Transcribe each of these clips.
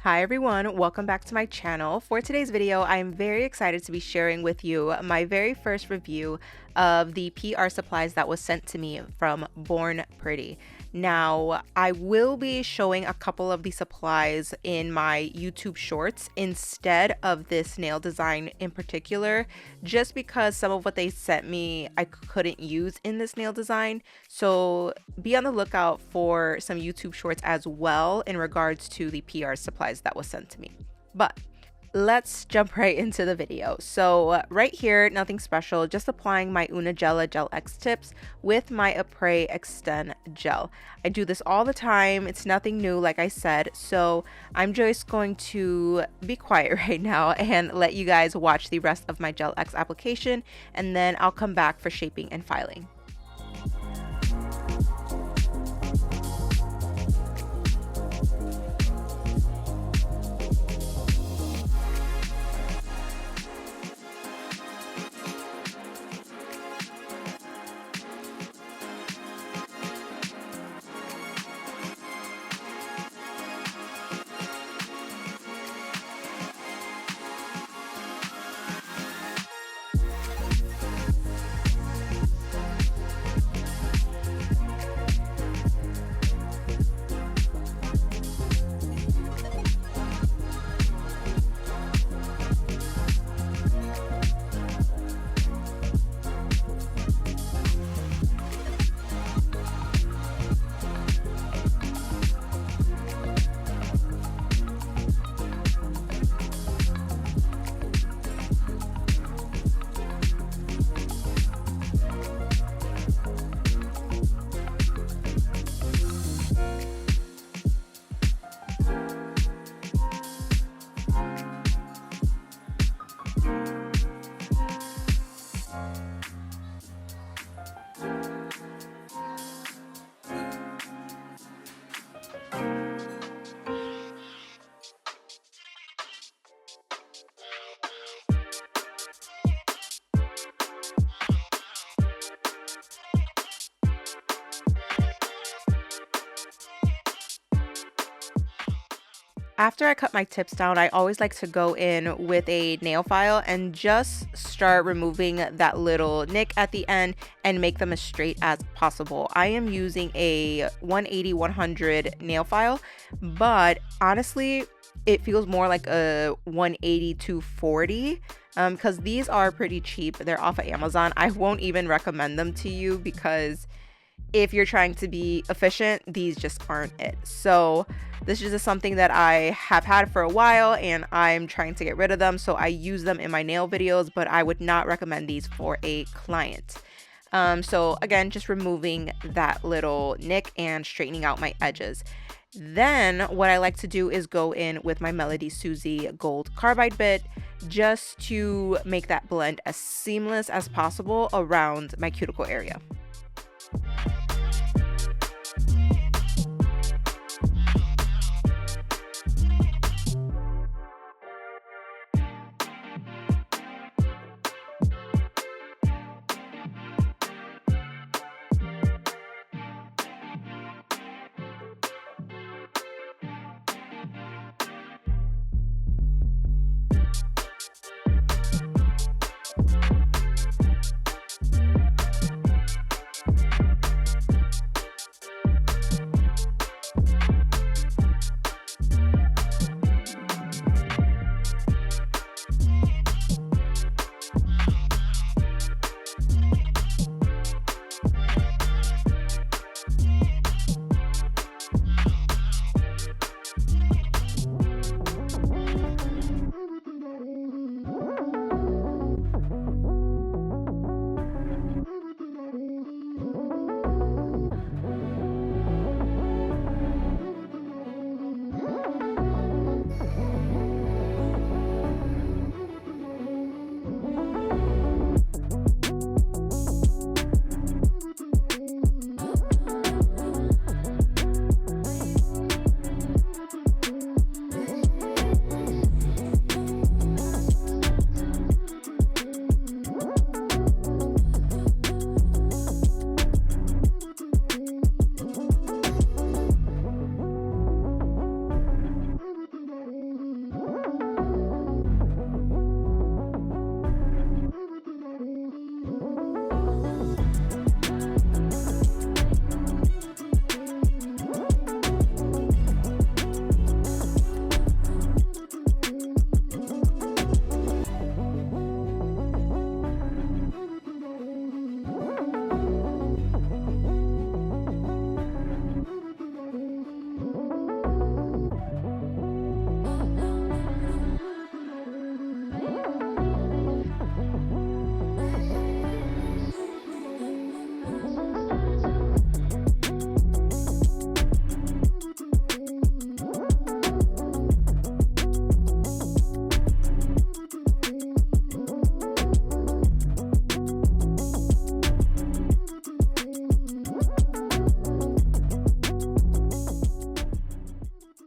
Hi everyone, welcome back to my channel. For today's video, I am very excited to be sharing with you my very first review of the PR supplies that was sent to me from Born Pretty. Now, I will be showing a couple of the supplies in my YouTube shorts instead of this nail design in particular, just because some of what they sent me I couldn't use in this nail design. So be on the lookout for some YouTube shorts as well in regards to the PR supplies that was sent to me. But let's jump right into the video. So right here, nothing special, just applying my Una Gel X tips with my Apres Extend gel. I do this all the time. It's nothing new, like I said. So I'm just going to be quiet right now and let you guys watch the rest of my Gel X application, and then I'll come back for shaping and filing. After I cut my tips down, I always like to go in with a nail file and just start removing that little nick at the end and make them as straight as possible. I am using a 180-100 nail file, but honestly, it feels more like a 180-240 because these are pretty cheap. They're off of Amazon. I won't even recommend them to you because if you're trying to be efficient, these just aren't it. So this is just something that I have had for a while and I'm trying to get rid of them. So I use them in my nail videos, but I would not recommend these for a client. So again, just removing that little nick and straightening out my edges. Then what I like to do is go in with my Melody Susie Gold Carbide bit just to make that blend as seamless as possible around my cuticle area.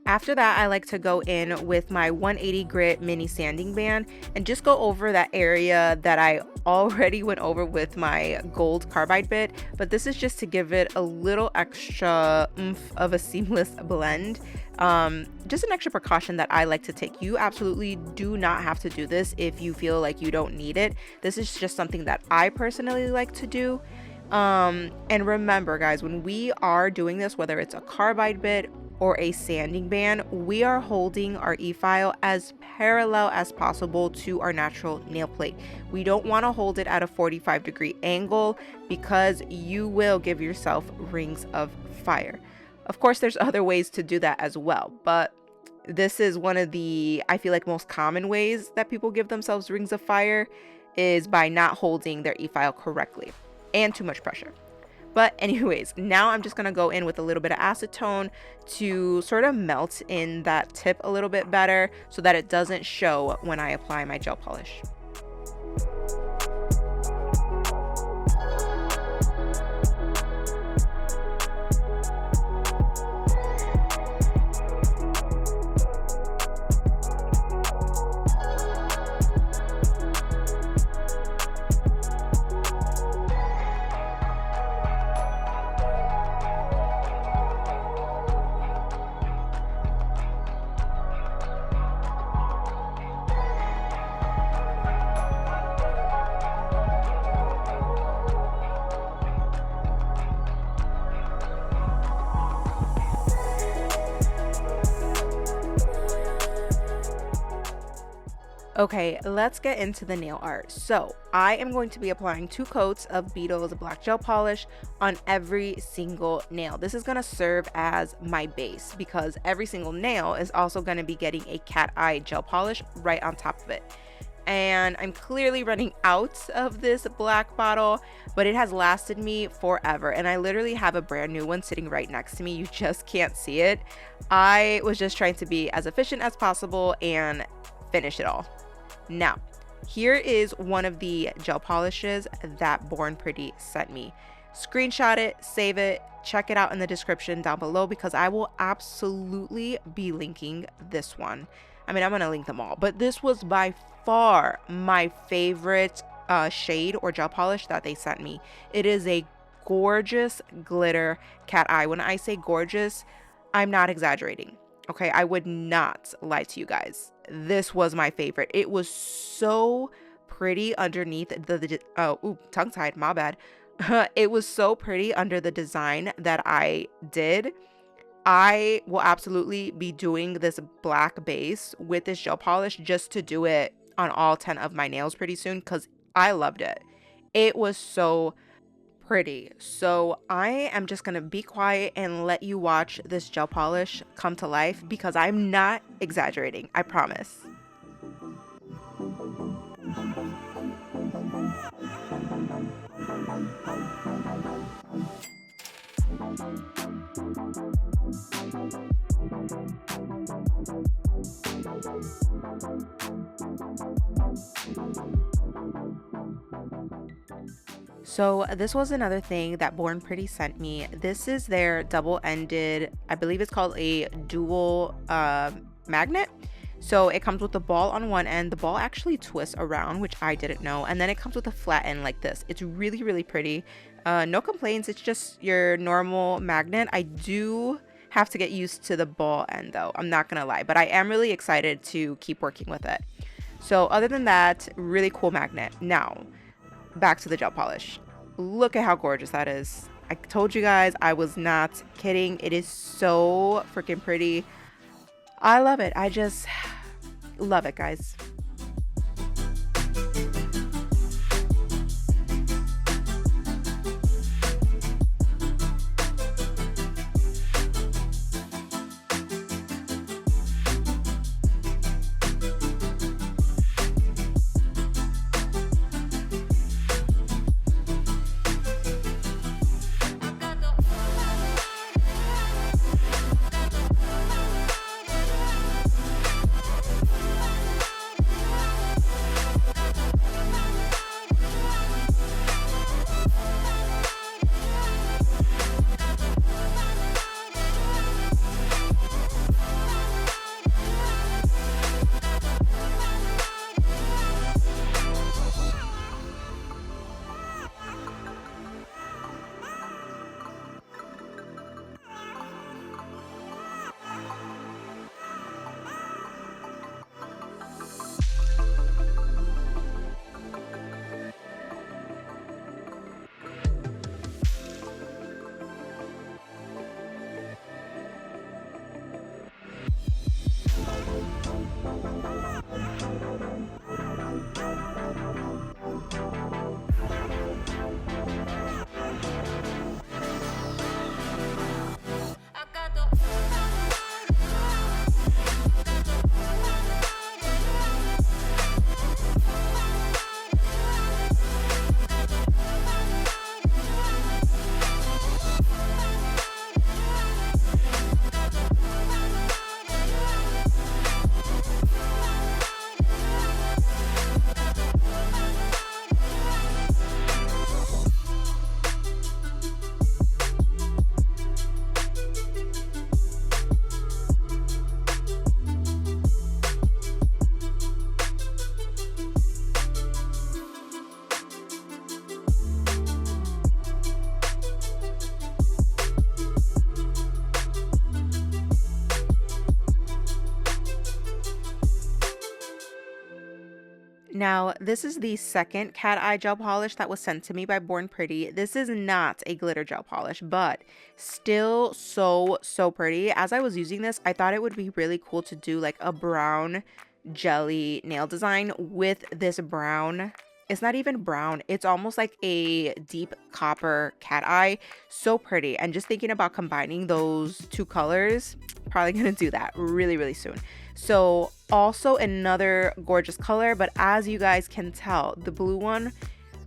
After that, I like to go in with my 180 grit mini sanding band and just go over that area that I already went over with my gold carbide bit, but this is just to give it a little extra oomph of a seamless blend. Just an extra precaution that I like to take. You absolutely do not have to do this if you feel like you don't need it. This is just something that I personally like to do. And remember, guys, when we are doing this, whether it's a carbide bit or a sanding band, we are holding our e-file as parallel as possible to our natural nail plate. We don't want to hold it at a 45-degree angle because you will give yourself rings of fire. Of course, there's other ways to do that as well, but this is one of the, I feel like, most common ways that people give themselves rings of fire is by not holding their e-file correctly and too much pressure. But anyways, now I'm just going to go in with a little bit of acetone to sort of melt in that tip a little bit better so that it doesn't show when I apply my gel polish. Okay, let's get into the nail art. So I am going to be applying 2 coats of Beetle's black gel polish on every single nail. This is going to serve as my base because every single nail is also going to be getting a cat eye gel polish right on top of it. And I'm clearly running out of this black bottle, but it has lasted me forever. And I literally have a brand new one sitting right next to me. You just can't see it. I was just trying to be as efficient as possible and finish it all. Now, here is one of the gel polishes that Born Pretty sent me. Screenshot it, save it, check it out in the description down below because I will absolutely be linking this one. I mean, I'm going to link them all, but this was by far my favorite shade or gel polish that they sent me. It is a gorgeous glitter cat eye. When I say gorgeous, I'm not exaggerating. Okay, I would not lie to you guys. This was my favorite. It was so pretty underneath tongue-tied, my bad. It was so pretty under the design that I did. I will absolutely be doing this black base with this gel polish just to do it on all 10 of my nails pretty soon because I loved it. It was so pretty. So I am just gonna be quiet and let you watch this gel polish come to life because I'm not exaggerating, I promise. So this was another thing that Born Pretty sent me. This is their double-ended, I believe it's called a dual magnet. So it comes with the ball on one end. The ball actually twists around, which I didn't know. And then it comes with a flat end like this. It's really, really pretty. No complaints. It's just your normal magnet. I do have to get used to the ball end though. I'm not going to lie. But I am really excited to keep working with it. So other than that, really cool magnet. Now, back to the gel polish. Look at how gorgeous that is. I told you guys I was not kidding. It is so freaking pretty. I love it. I just love it, guys. Now, this is the second cat eye gel polish that was sent to me by Born Pretty. This is not a glitter gel polish, but still so pretty. As I was using this, I thought it would be really cool to do like a brown jelly nail design with this brown. It's not even brown. It's almost like a deep copper cat eye. So pretty. And just thinking about combining those two colors, probably gonna do that really soon. So also another gorgeous color, but as you guys can tell, the blue one,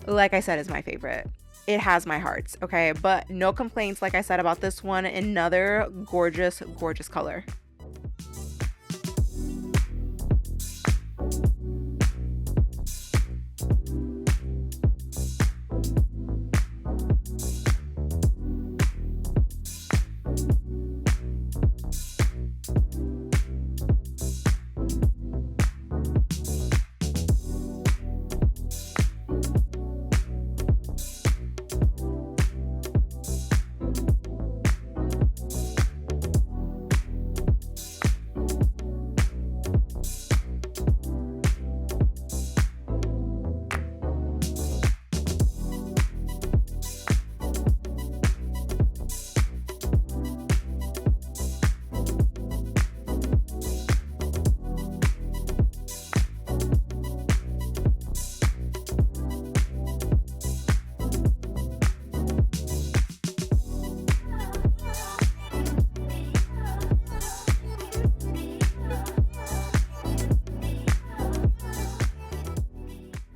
like I said, is my favorite. It has my hearts, okay? But no complaints, like I said, about this one. Another gorgeous color.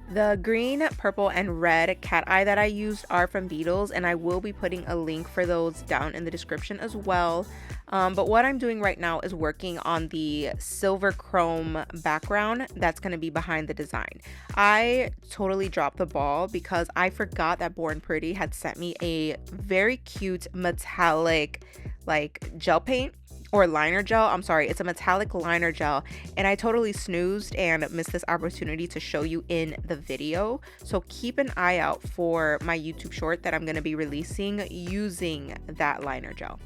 The green, purple, and red cat eye that I used are from Beetles, and I will be putting a link for those down in the description as well. But what I'm doing right now is working on the silver chrome background that's going to be behind the design. I totally dropped the ball because I forgot that Born Pretty had sent me a very cute metallic like gel paint. Or liner gel. I'm sorry, it's a metallic liner gel, and I totally snoozed and missed this opportunity to show you in the video. So keep an eye out for my YouTube short that I'm going to be releasing using that liner gel.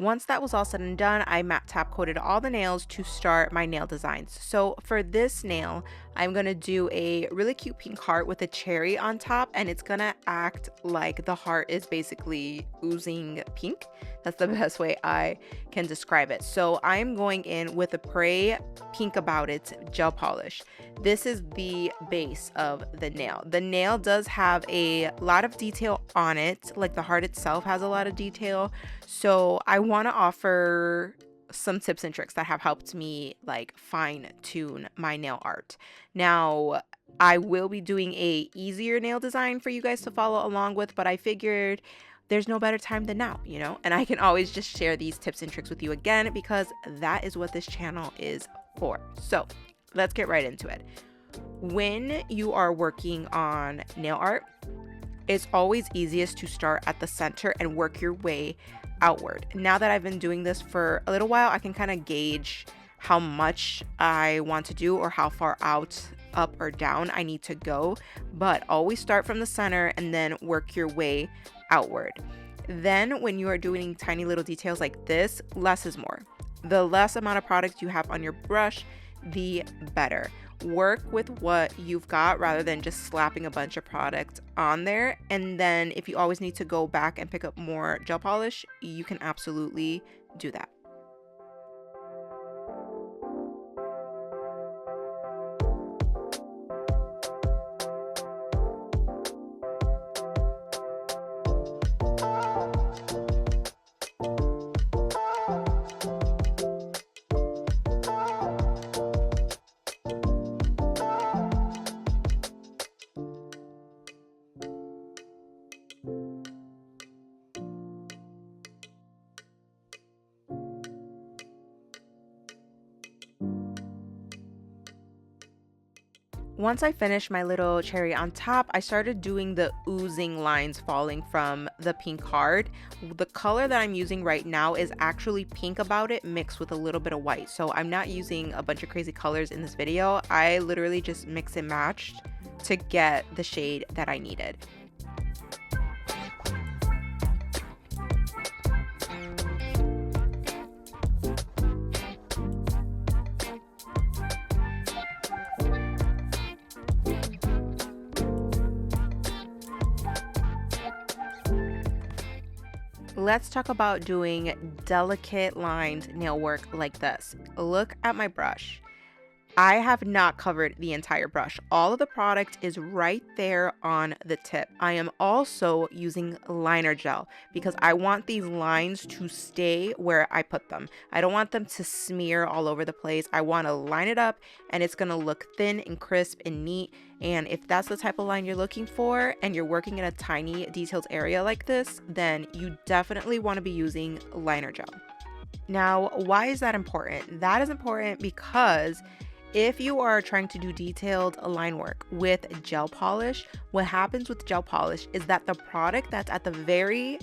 Once that was all said and done, I matte tap coated all the nails to start my nail designs. So for this nail, I'm gonna do a really cute pink heart with a cherry on top, and it's gonna act like the heart is basically oozing pink. That's the best way I can describe it. So I'm going in with a Pray Pink About It gel polish. This is the base of the nail. The nail does have a lot of detail on it, like the heart itself has a lot of detail. So I want to offer some tips and tricks that have helped me like fine tune my nail art. Now, I will be doing a easier nail design for you guys to follow along with, but I figured there's no better time than now, you know? And I can always just share these tips and tricks with you again because that is what this channel is for. So, let's get right into it. When you are working on nail art, it's always easiest to start at the center and work your way outward. Now that I've been doing this for a little while, I can kind of gauge how much I want to do or how far out, up or down I need to go, but always start from the center and then work your way outward. Then when you are doing tiny little details like this, less is more. The less amount of product you have on your brush, the better. Work with what you've got rather than just slapping a bunch of product on there. And then if you always need to go back and pick up more gel polish, you can absolutely do that. Once I finished my little cherry on top, I started doing the oozing lines falling from the pink heart. The color that I'm using right now is actually Pink About It mixed with a little bit of white. So I'm not using a bunch of crazy colors in this video. I literally just mix and matched to get the shade that I needed. Let's talk about doing delicate lined nail work like this. Look at my brush. I have not covered the entire brush. All of the product is right there on the tip. I am also using liner gel because I want these lines to stay where I put them. I don't want them to smear all over the place. I want to line it up and it's going to look thin and crisp and neat. And if that's the type of line you're looking for and you're working in a tiny detailed area like this, then you definitely want to be using liner gel. Now, why is that important? That is important because if you are trying to do detailed line work with gel polish, what happens with gel polish is that the product that's at the very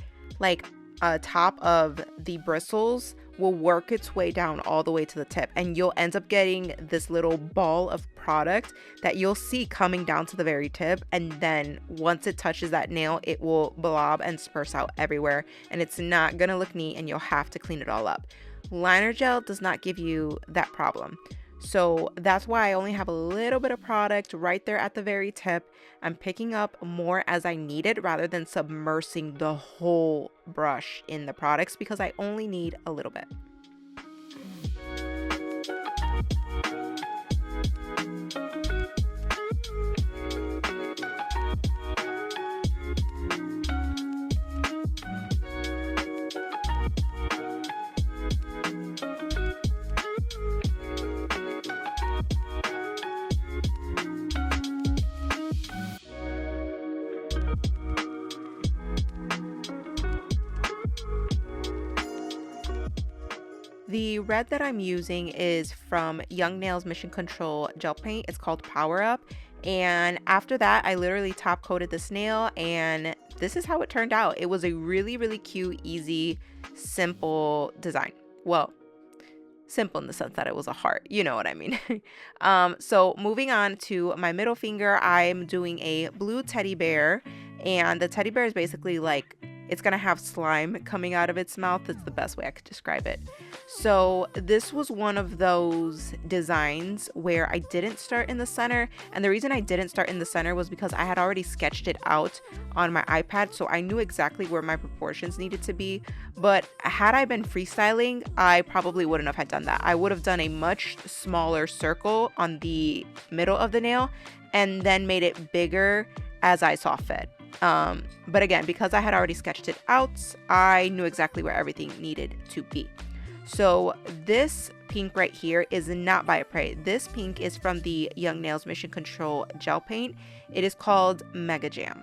top of the bristles will work its way down all the way to the tip, and you'll end up getting this little ball of product that you'll see coming down to the very tip, and then once it touches that nail, it will blob and disperse out everywhere, and it's not gonna look neat, and you'll have to clean it all up. Liner gel does not give you that problem. So that's why I only have a little bit of product right there at the very tip. I'm picking up more as I need it rather than submersing the whole brush in the products because I only need a little bit. The red that I'm using is from Young Nails Mission Control gel paint. It's called Power Up. And after that, I literally top coated this nail and this is how it turned out. It was a really, really cute, easy, simple design. Well, simple in the sense that it was a heart. You know what I mean. So moving on to my middle finger, I'm doing a blue teddy bear. And the teddy bear is basically like it's gonna have slime coming out of its mouth. That's the best way I could describe it. So this was one of those designs where I didn't start in the center, and the reason I didn't start in the center was because I had already sketched it out on my iPad, so I knew exactly where my proportions needed to be. But had I been freestyling, I probably wouldn't have had done that. I would have done a much smaller circle on the middle of the nail and then made it bigger as I saw fit. But again, because I had already sketched it out, I knew exactly where everything needed to be. So this pink right here is not by Prey. This pink is from the Young Nails Mission Control gel paint. It is called Mega Jam.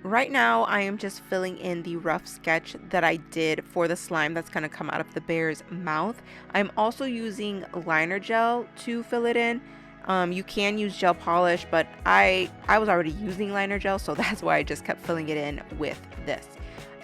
Right now, I am just filling in the rough sketch that I did for the slime that's going to come out of the bear's mouth. I'm also using liner gel to fill it in. You can use gel polish, but I was already using liner gel, so that's why I just kept filling it in with this.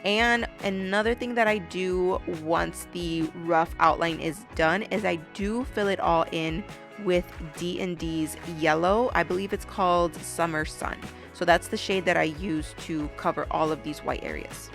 And another thing that I do once the rough outline is done is I do fill it all in with D&D's yellow. I believe it's called Summer Sun. So that's the shade that I use to cover all of these white areas.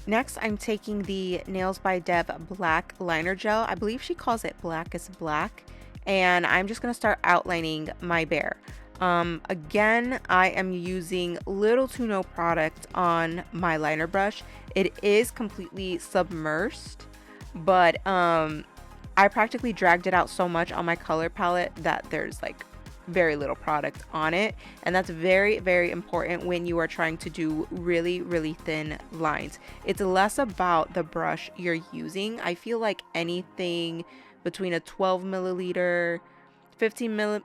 Next, I'm taking the Nails by Deb Black Liner Gel. I believe she calls it Black is Black. And I'm just going to start outlining my bear. Again, I am using little to no product on my liner brush. It is completely submersed, but I practically dragged it out so much on my color palette that there's like very little product on it, and that's very, very important when you are trying to do really, really thin lines. It's less about the brush you're using. I feel like anything between a 12 milliliter, 15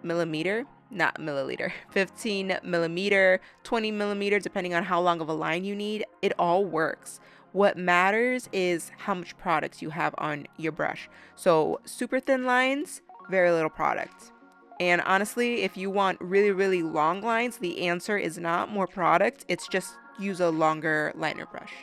millimeter, not milliliter, 15 millimeter, 20 millimeter, depending on how long of a line you need, it all works. What matters is how much product you have on your brush. So super thin lines, very little product. And honestly, if you want really, really long lines, the answer is not more product. It's just use a longer liner brush.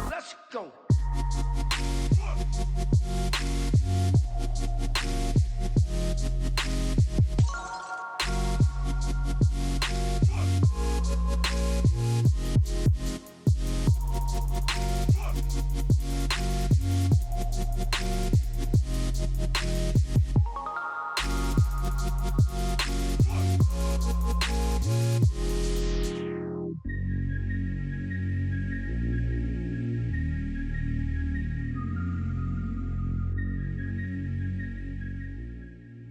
Let's go.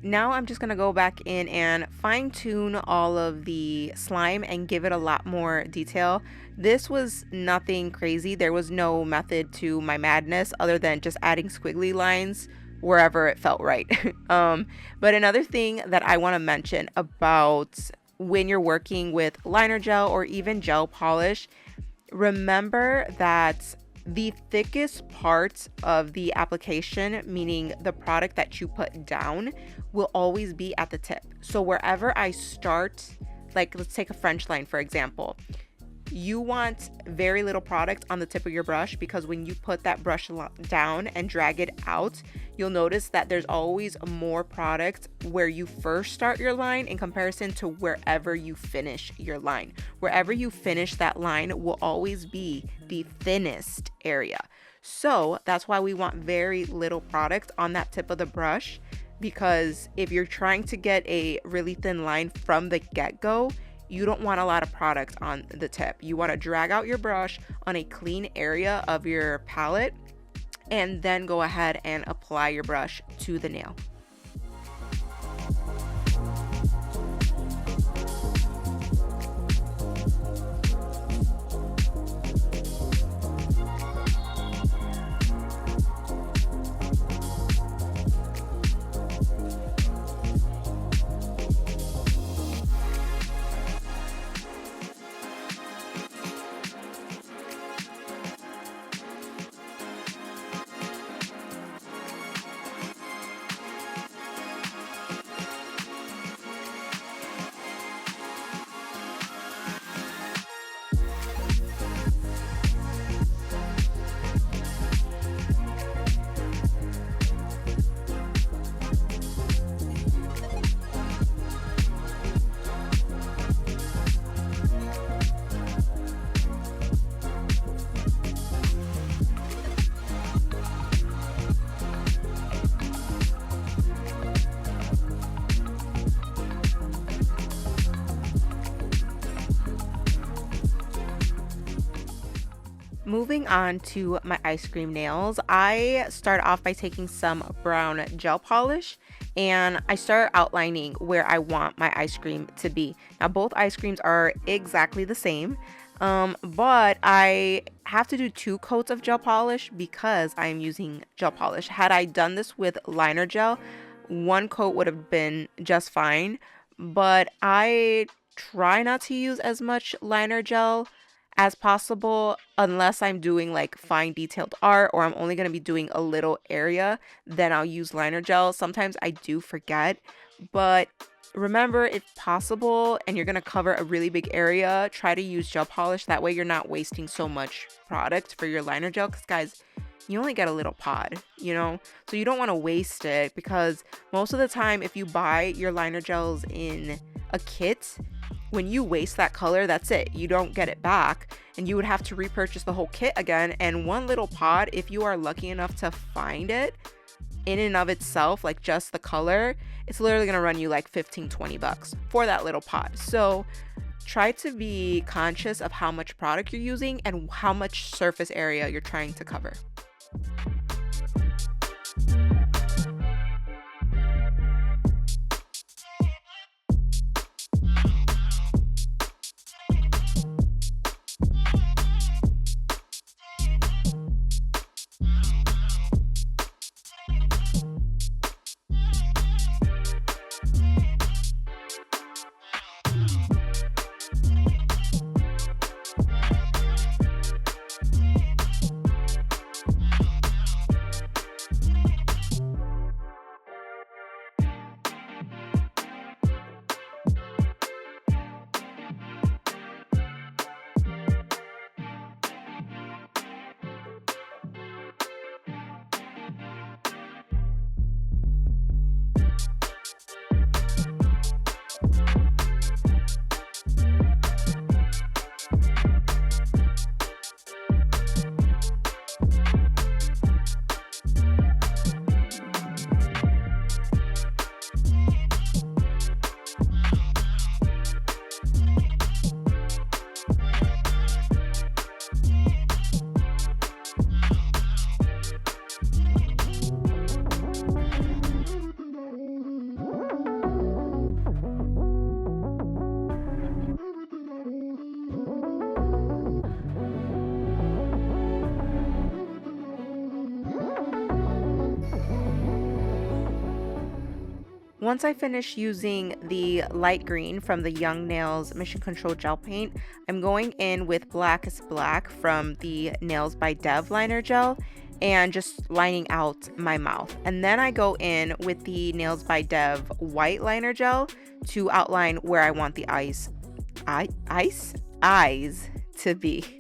Now I'm just going to go back in and fine tune all of the slime and give it a lot more detail. This was nothing crazy. There was no method to my madness other than just adding squiggly lines wherever it felt right. But another thing that I want to mention about when you're working with liner gel or even gel polish, remember that the thickest part of the application, meaning the product that you put down, will always be at the tip. So wherever I start, like let's take a French line for example, you want very little product on the tip of your brush, because when you put that brush down and drag it out, you'll notice that there's always more product where you first start your line in comparison to wherever you finish your line. Wherever you finish that line will always be the thinnest area. So that's why we want very little product on that tip of the brush, because if you're trying to get a really thin line from the get-go, you don't want a lot of product on the tip. You want to drag out your brush on a clean area of your palette and then go ahead and apply your brush to the nail. Moving on to my ice cream nails, I start off by taking some brown gel polish and I start outlining where I want my ice cream to be. Now, both ice creams are exactly the same, but I have to do 2 coats of gel polish because I am using gel polish. Had I done this with liner gel, 1 coat would have been just fine, but I try not to use as much liner gel as possible unless I'm doing like fine detailed art or I'm only going to be doing a little area, then I'll use liner gel. Sometimes I do forget, but remember, if possible and you're going to cover a really big area, try to use gel polish. That way you're not wasting so much product for your liner gel because guys, you only get a little pod, you know? So you don't want to waste it because most of the time if you buy your liner gels in a kit, when you waste that color, that's it. You don't get it back and you would have to repurchase the whole kit again. And one little pod, if you are lucky enough to find it in and of itself, like just the color, it's literally going to run you like 15-20 bucks for that little pod. So try to be conscious of how much product you're using and how much surface area you're trying to cover. Once I finish using the light green from the Young Nails Mission Control Gel Paint, I'm going in with Blackest Black from the Nails by Dev liner gel and just lining out my mouth. And then I go in with the Nails by Dev white liner gel to outline where I want the eyes to be.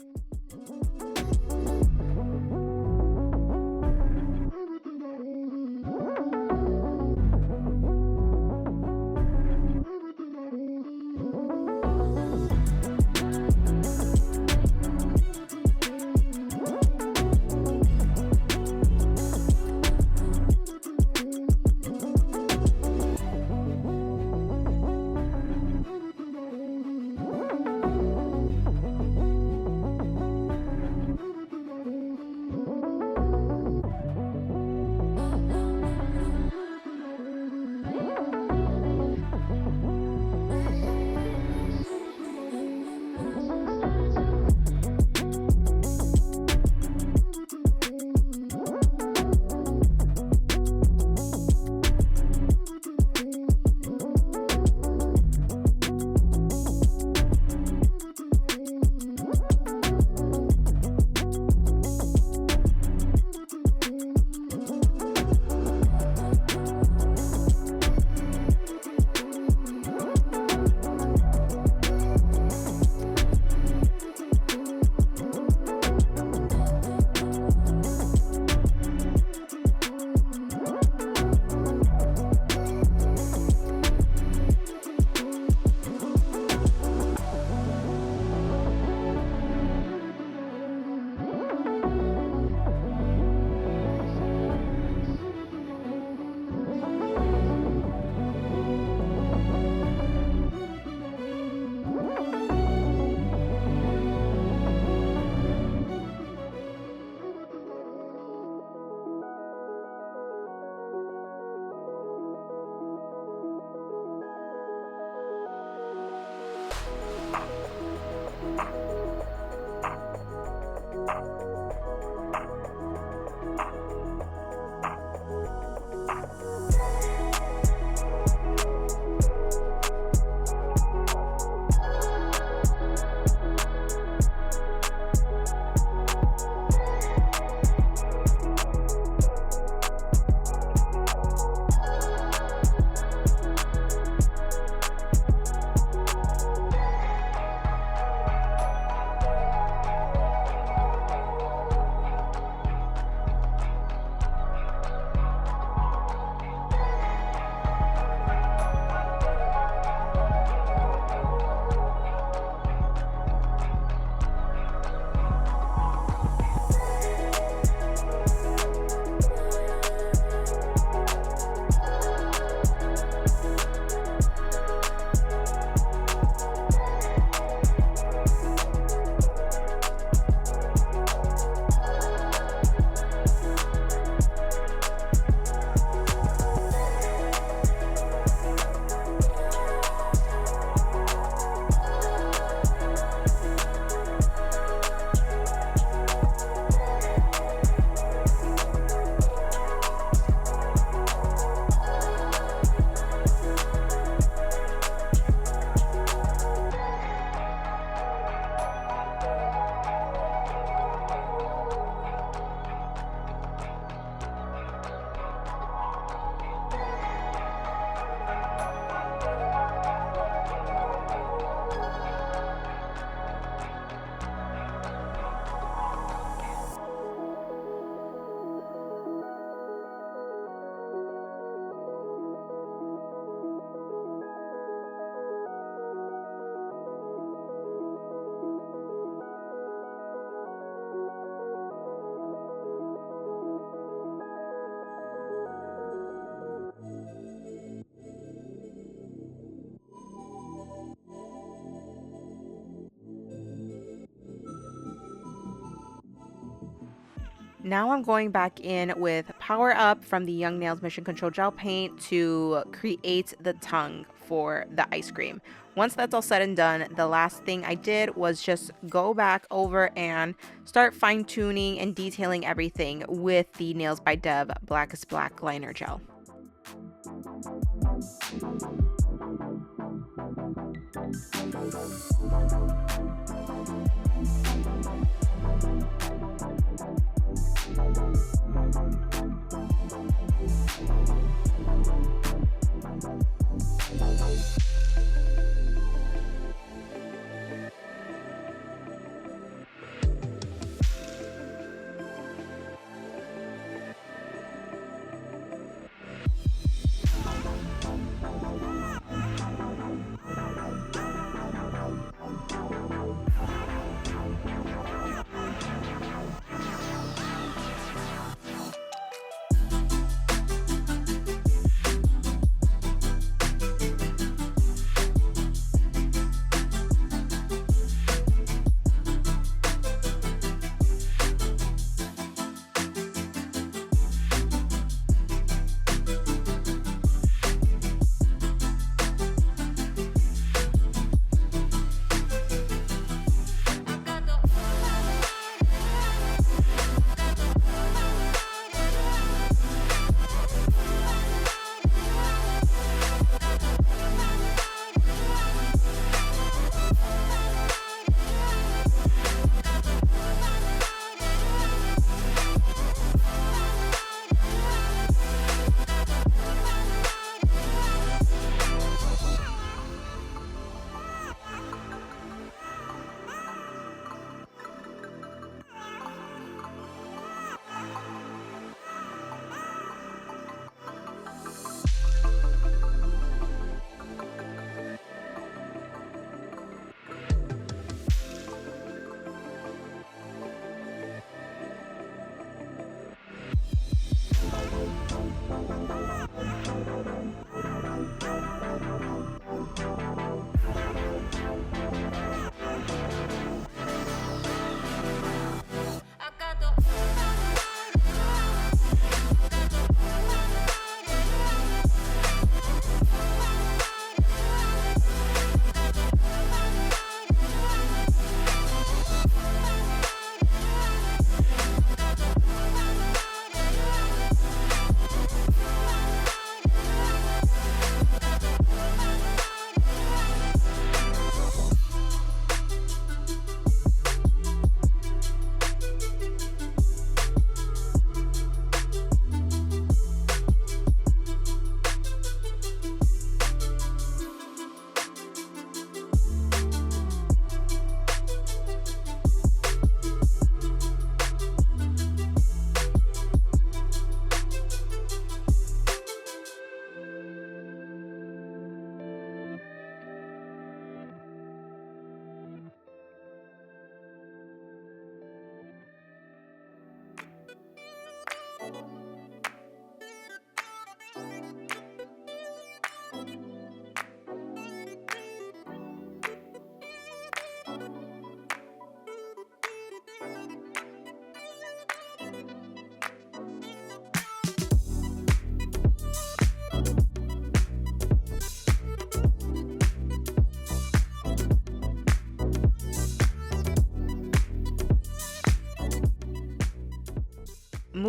Now I'm going back in with Power Up from the Young Nails Mission Control Gel Paint to create the tongue for the ice cream. Once that's all said and done, the last thing I did was just go back over and start fine tuning and detailing everything with the Nails by Dev Black is Black liner gel.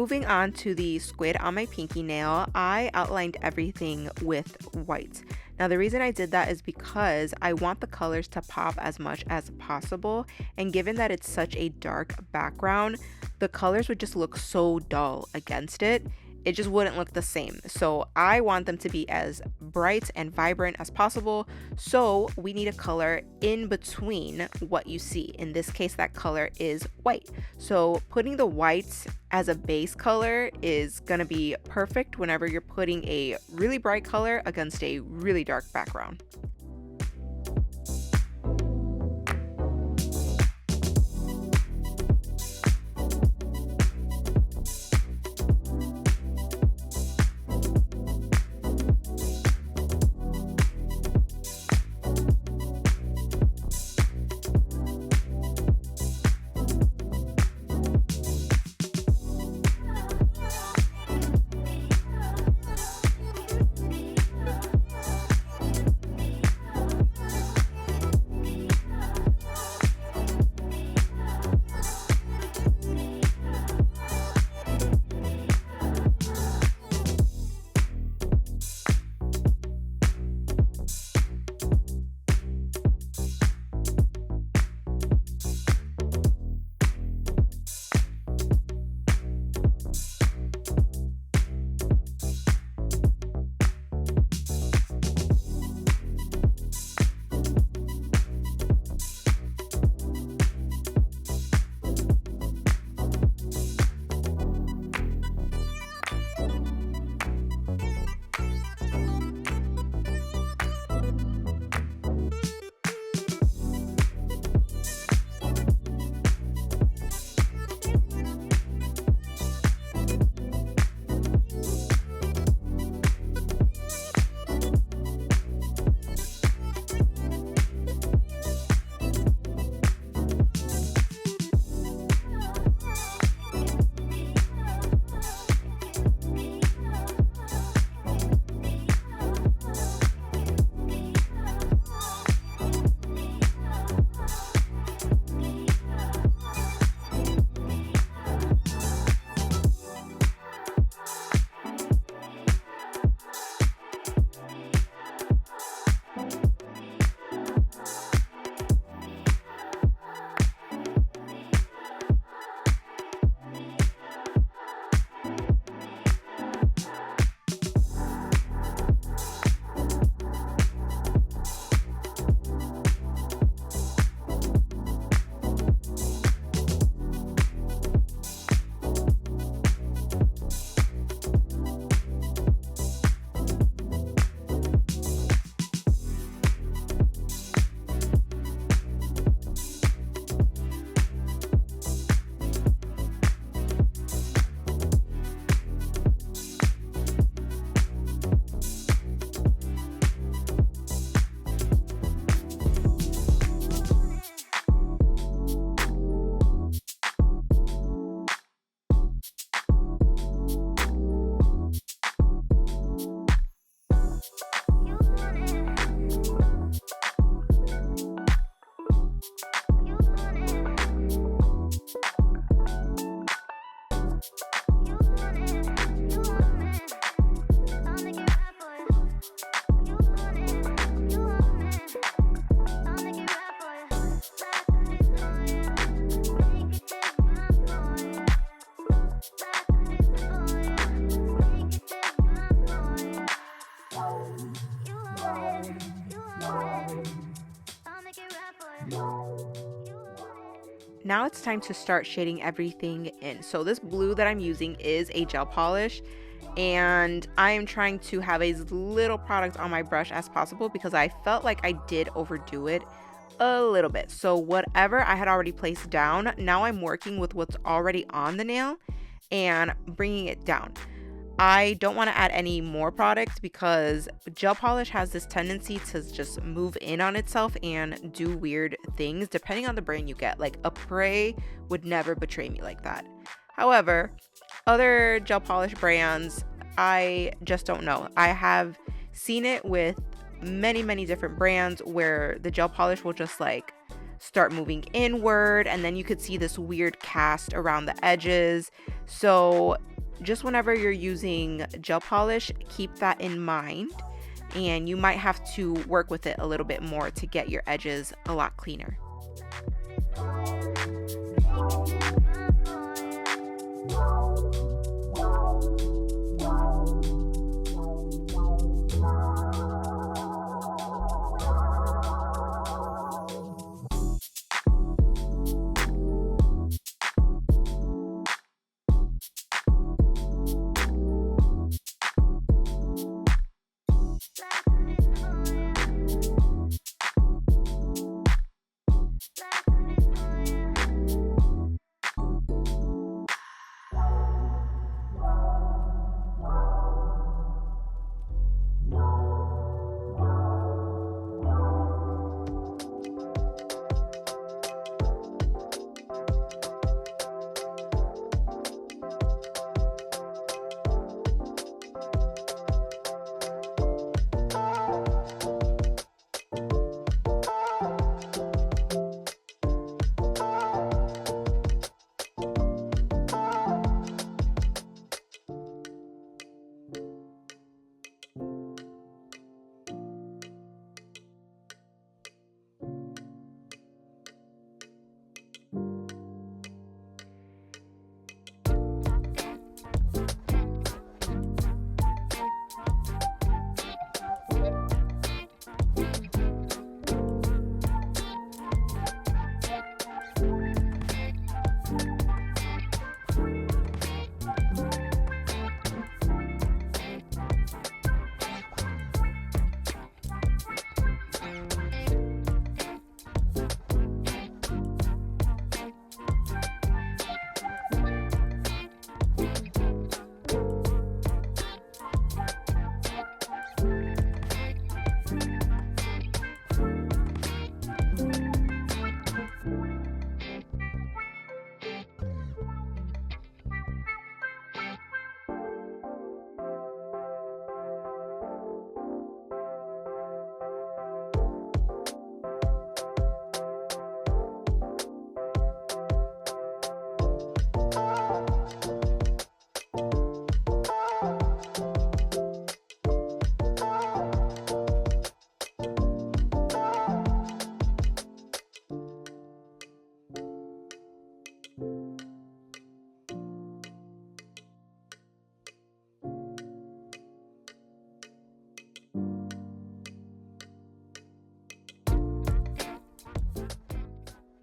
moving on to the squid on my pinky nail, I outlined everything with white. Now, the reason I did that is because I want the colors to pop as much as possible, and given that it's such a dark background, the colors would just look so dull against it. It just wouldn't look the same. So I want them to be as bright and vibrant as possible. So we need a color in between what you see. In this case, that color is white. So putting the whites as a base color is gonna be perfect whenever you're putting a really bright color against a really dark background. Now it's time to start shading everything in. So this blue that I'm using is a gel polish, and I am trying to have as little product on my brush as possible because I felt like I did overdo it a little bit. So whatever I had already placed down, now I'm working with what's already on the nail and bringing it down. I don't want to add any more product because gel polish has this tendency to just move in on itself and do weird things depending on the brand you get. Like a Prey would never betray me like that. However, other gel polish brands, I just don't know. I have seen it with many different brands where the gel polish will just like start moving inward, and then you could see this weird cast around the edges. So just whenever you're using gel polish, keep that in mind, and you might have to work with it a little bit more to get your edges a lot cleaner.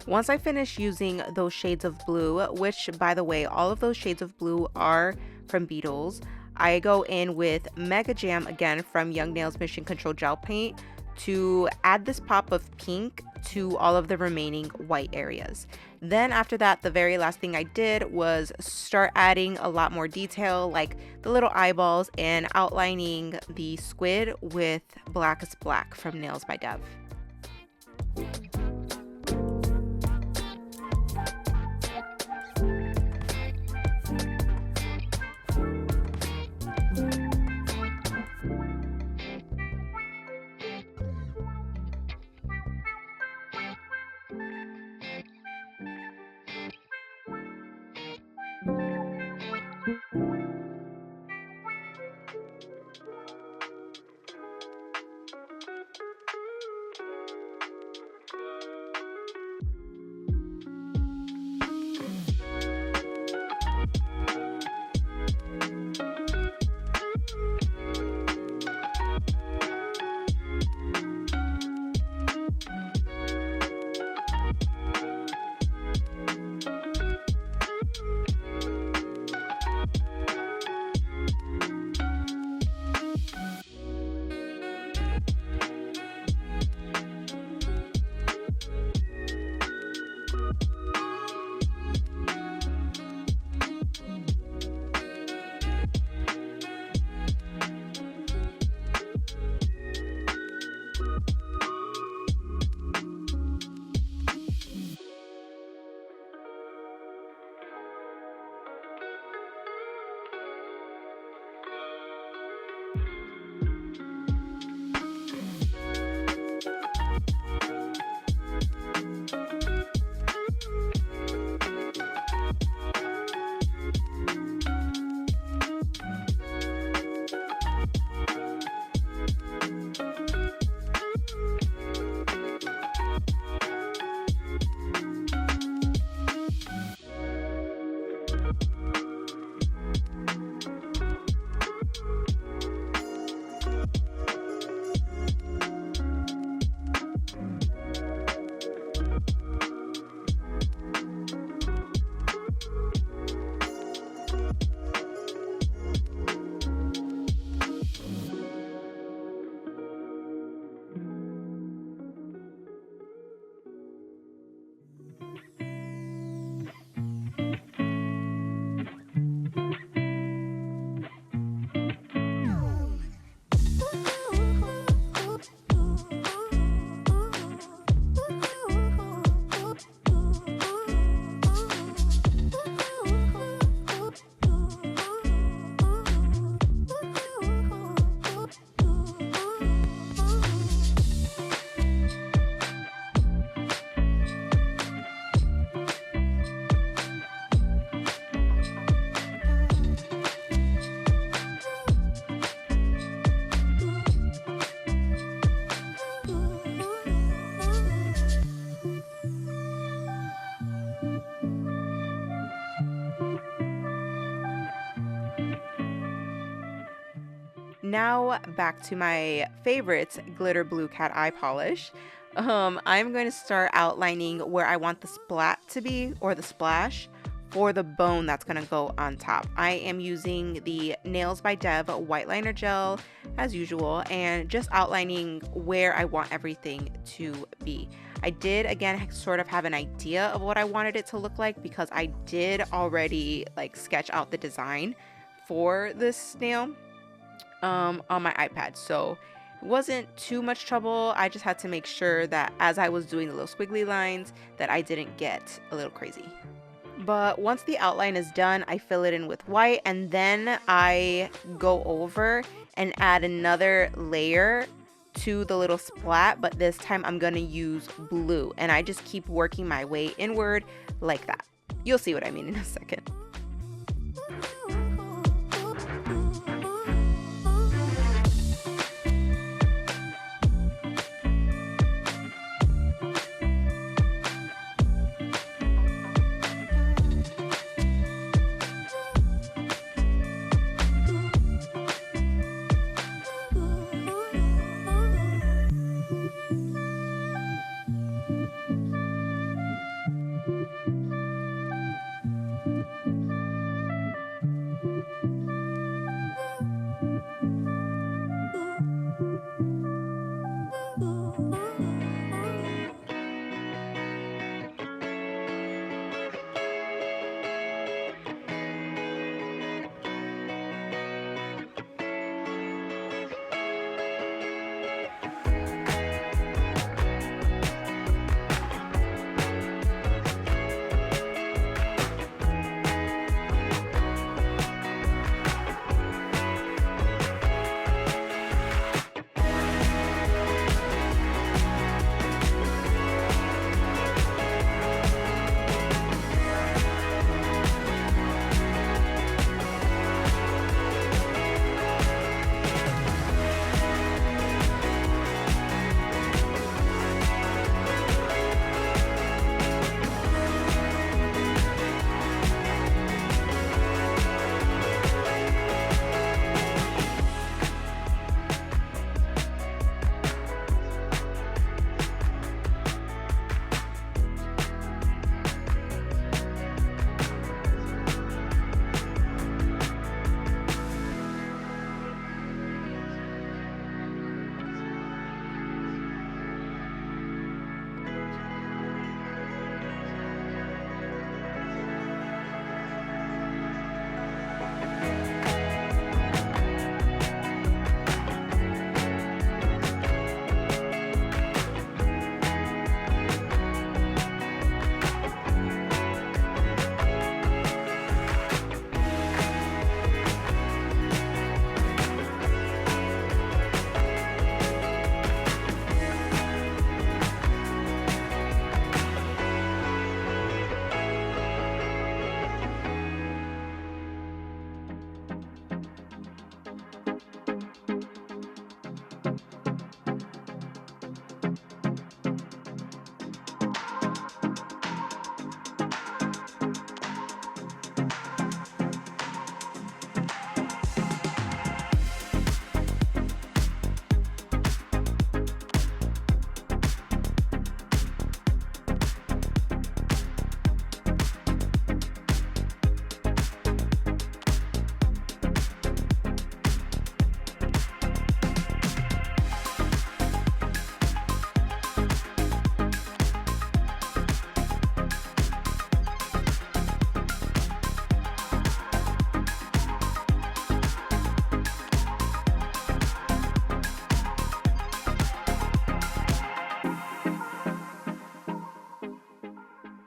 Once I finish using those shades of blue, which by the way, all of those shades of blue are from Beetles, I go in with Mega Jam again from Young Nails Mission Control Gel Paint to add this pop of pink to all of the remaining white areas. Then after that, the very last thing I did was start adding a lot more detail, like the little eyeballs, and outlining the squid with Blackest Black from Nails by Dev. Now back to my favorite glitter blue cat eye polish. I'm going to start outlining where I want the splat to be, or the splash, for the bone that's going to go on top. I am using the Nails by Dev white liner gel as usual, and just outlining where I want everything to be. I did again sort of have an idea of what I wanted it to look like because I did already like sketch out the design for this nail on my iPad, so it wasn't too much trouble. I just had to make sure that as I was doing the little squiggly lines that I didn't get a little crazy. But once the outline is done, I fill it in with white, and then I go over and add another layer to the little splat, but this time I'm gonna use blue, and I just keep working my way inward like that. You'll see what I mean in a second.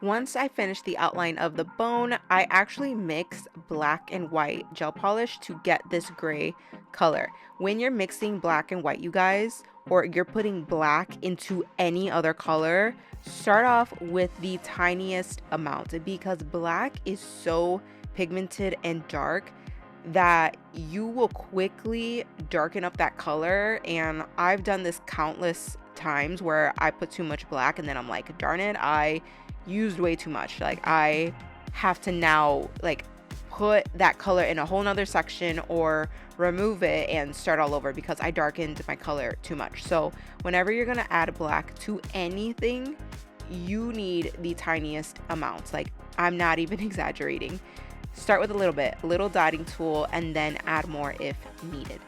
Once I finish the outline of the bone, I actually mix black and white gel polish to get this gray color. When you're mixing black and white, you guys, or you're putting black into any other color, start off with the tiniest amount because black is so pigmented and dark that you will quickly darken up that color. And I've done this countless times where I put too much black and then I'm like, darn it, I used way too much. Like I have to now like put that color in a whole nother section or remove it and start all over because I darkened my color too much. So whenever you're gonna add black to anything, you need the tiniest amounts. Like, I'm not even exaggerating. Start with a little bit, little dotting tool, and then add more if needed.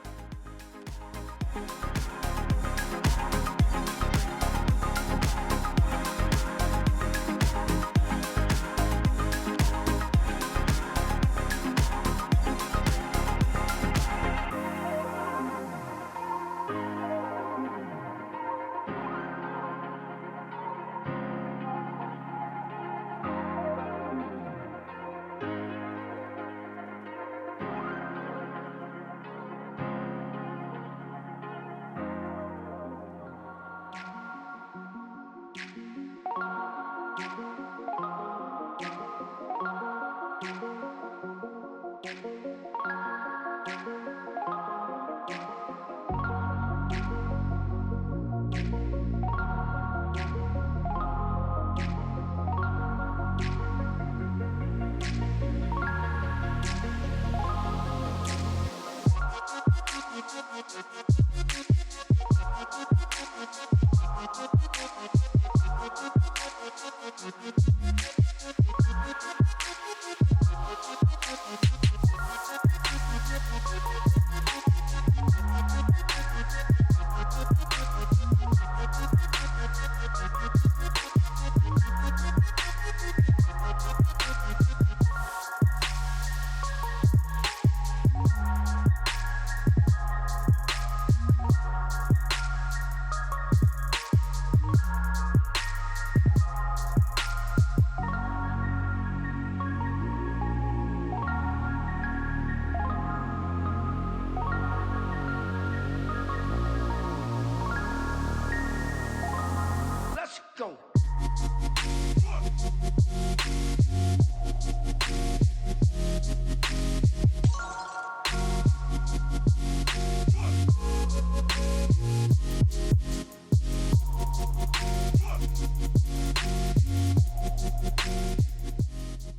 Let's go.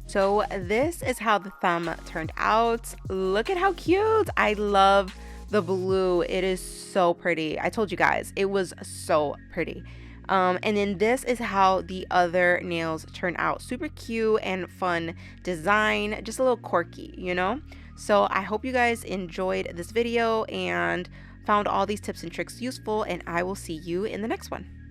So this is how the thumb turned out. Look at how cute. I love the blue. It is so pretty. I told you guys, it was so pretty. And then this is how the other nails turn out. Super cute and fun design, just a little quirky, you know? So I hope you guys enjoyed this video and found all these tips and tricks useful, and I will see you in the next one.